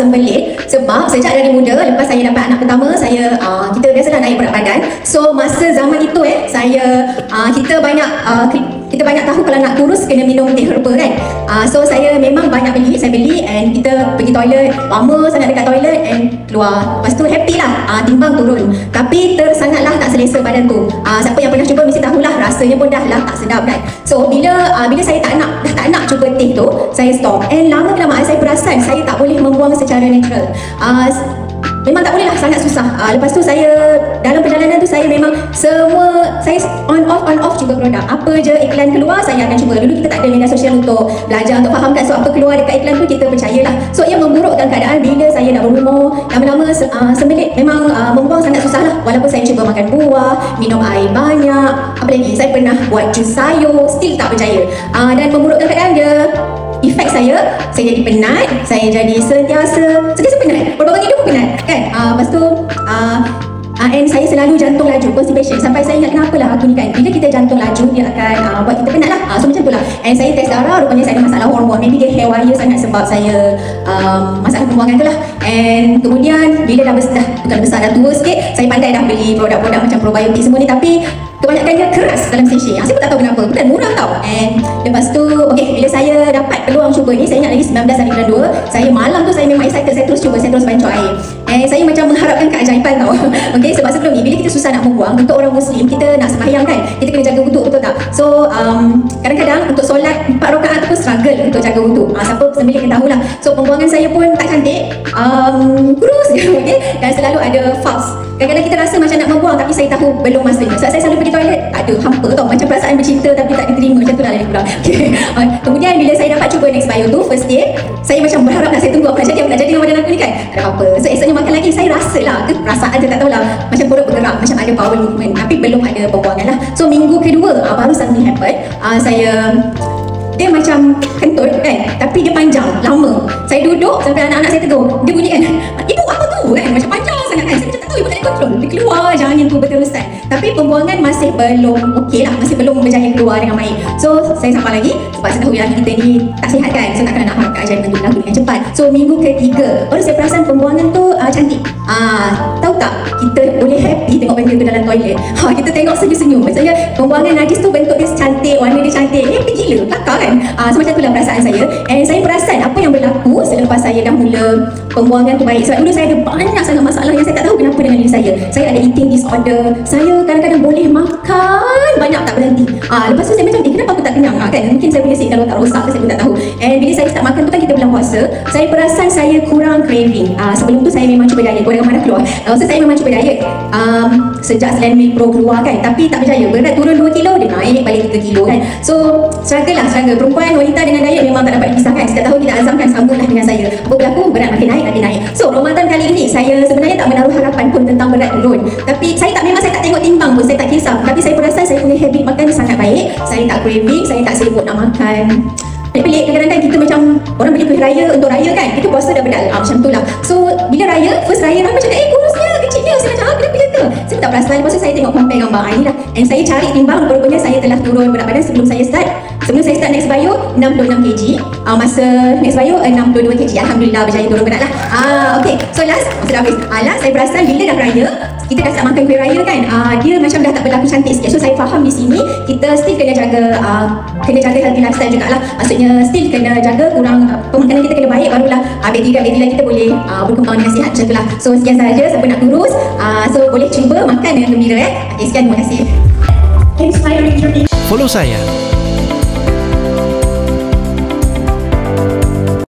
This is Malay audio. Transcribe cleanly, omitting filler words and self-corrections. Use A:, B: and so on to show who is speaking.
A: sembelit sebab sejak dari muda lepas saya dapat anak pertama saya kita biasalah naik berat badan. So masa zaman itu kita banyak tahu kalau nak kurus kena minum teh herba kan. So saya memang banyak saya beli and kita pergi toilet lama sangat dekat toilet and keluar. Lepas tu happy lah, timbang turun. Tapi sangatlah tak selesa badan tu. Siapa yang pernah cuba mesti tahulah rasanya pun dah lah tak sedap kan. So bila saya dah tak nak cuba teh tu, saya stop. And lama-kelamaan saya perasan saya tak boleh membuang secara natural. Memang tak boleh lah, sangat susah. Lepas tu saya dalam perjalanan tu saya memang saya on off cuba produk. Apa je iklan keluar saya akan cuba. Dulu kita tak ada media sosial untuk belajar, untuk fahamkan. So apa keluar dekat iklan tu kita percayalah. So ia memburukkan keadaan bila saya dah berumur. Lama-lama sembelit memang membuang sangat susah lah. Walaupun saya cuba makan buah, minum air banyak, apa lagi, saya pernah buat jus sayur, still tak percaya. Dan memburukkan keadaan dia. Efek saya jadi penat, saya jadi sentiasa penat, berbagai hidup penat kan. Lepas tu and saya selalu jantung laju, constipation. Sampai saya ingat kenapa lah aku ni kan, bila kita jantung laju dia akan buat kita penat lah. So macam tu lah. And saya test darah, rupanya saya ada masalah hormon. Maybe dia hair wire sangat sebab saya masalah pembuangan tu lah. And kemudian bila dah tua sikit, saya pandai dah beli produk-produk macam probiotik semua ni. Tapi kebanyakan dia keras dalam sachet. Saya pun tak tahu kenapa, bukan murah tau. And lepas tu, bila saya dapat peluang cuba ni, saya ingat lagi 19 hari bulan 2, saya malam tu saya memang excited, saya terus cuba, saya terus bancok air. And saya macam mengharapkan keajaiban tau. Sebab sebelum ni, bila kita susah nak membuang, untuk orang Muslim, kita nak sembahyang kan, kita kena jaga wuduk, betul tak? So, kadang-kadang untuk solat 4 rakaat tu pun struggle untuk jaga wuduk. Siapa sembelit kena tahulah. So, pembuangan saya pun tak cantik, kurus je, dan selalu ada false. Kadang-kadang kita rasa macam nak membuang tapi saya tahu belum masanya. Sebab saya selalu pergi toilet, tak ada, hampa tau. Macam perasaan bercinta tapi tak diterima. Macam tu lah lebih kurang. Kemudian bila saya dapat cuba Next Bio tu, first day, saya macam berharap nak saya tunggu apa nak jadi dengan badan aku ni kan. Tak ada apa-apa. So esoknya makan lagi, saya rasa lah, tu perasaan je tak tahulah. Macam perut bergerak, macam ada bowel movement. Tapi belum ada pembuangan lah. So minggu kedua, baru something happen. Dia macam kentut kan, tapi dia panjang, lama. Saya duduk sampai anak-anak saya tegur. Dia bunyi kan, ibu apa tu kan, macam panjang sangat kan. Saya macam tak tahu, ibu tak ada kontrol. Dia keluar je angin tu berterusan. Tapi pembuangan masih belum okey lah, masih belum berjaya keluar dengan baik. So saya sabar lagi sebab saya tahu laki kita ni tak sihat kan. So takkan nak harapkan ajaran tu berlaku dengan cepat. So minggu ketiga baru saya perasan pembuangan tu cantik. Tahu tak, kita boleh happy tengok benda tu dalam toilet. Kita tengok senyum-senyum. Maksudnya pembuangan najis tu bentuk dia cantik, warna dia cantik. Happy gila, kelakar kan. So macam itulah perasaan saya. And saya perasan apa yang berlaku selepas saya dah mula pembuangan tu baik. Sebab dulu saya ada banyak sangat masalah yang saya tak tahu kenapa dengan diri saya. Saya ada eating disorder. Saya kadang-kadang boleh makan banyak tak berhenti. Lepas tu saya macam kenapa aku tak kenyang kan. Mungkin saya punya signal otak rosak, saya pun tak tahu. And bila saya start makan tu kan, kita bulan puasa, saya perasan saya kurang craving. Sebelum tu saya memang cuba diet, gorengan mana keluar. So saya memang cuba diet sejak Selain Milk Pro keluar kan. Tapi tak berjaya. Berat turun 2 kilo, dia naik balik 3 kilo kan. So struggle. Perempuan, wanita dengan diet memang tak dapat dipisahkan. Setiap tahun kita azamkan sambutlah dengan saya. Apa berlaku, berat makin naik. So Ramadan kali ini saya sebenarnya tak menaruh harapan pun tentang berat turun. Tapi saya tak tengok timbang pun, saya tak kisah. Tapi saya perasan saya punya habit makan sangat baik. Saya tak craving, saya tak sibuk nak makan. Pelik, kadang-kadang kita macam orang beli kuih raya untuk raya kan, kita puasa dah bedal, macam tu lah. So bila raya, first raya orang macam kurusnya, kecilnya. Saya macam kenapa dia tu? Saya tak perasan. Lepas tu saya tengok compare gambar ini lah. And saya cari timbang, rupanya saya telah turun berat badan sebelum saya start Next Bio 66 kg. Masa Next Bio 62 kg. Alhamdulillah berjaya turun berat lah. Okay, so last, sudah habis. Last saya perasan bila dah raya, kita dah start makan kuih raya kan, dia macam dah tak berlaku cantik sikit. So saya faham di sini kita still kena jaga healthy lifestyle jugalah. Maksudnya still kena jaga kurang pemakanan kita kena baik, barulah bakteria kita boleh berkembang dengan sihat, macam itulah. So sekian sahaja, siapa nak kurus so boleh cuba makan dengan gembira. Okay, sekian, terima kasih.
B: Follow saya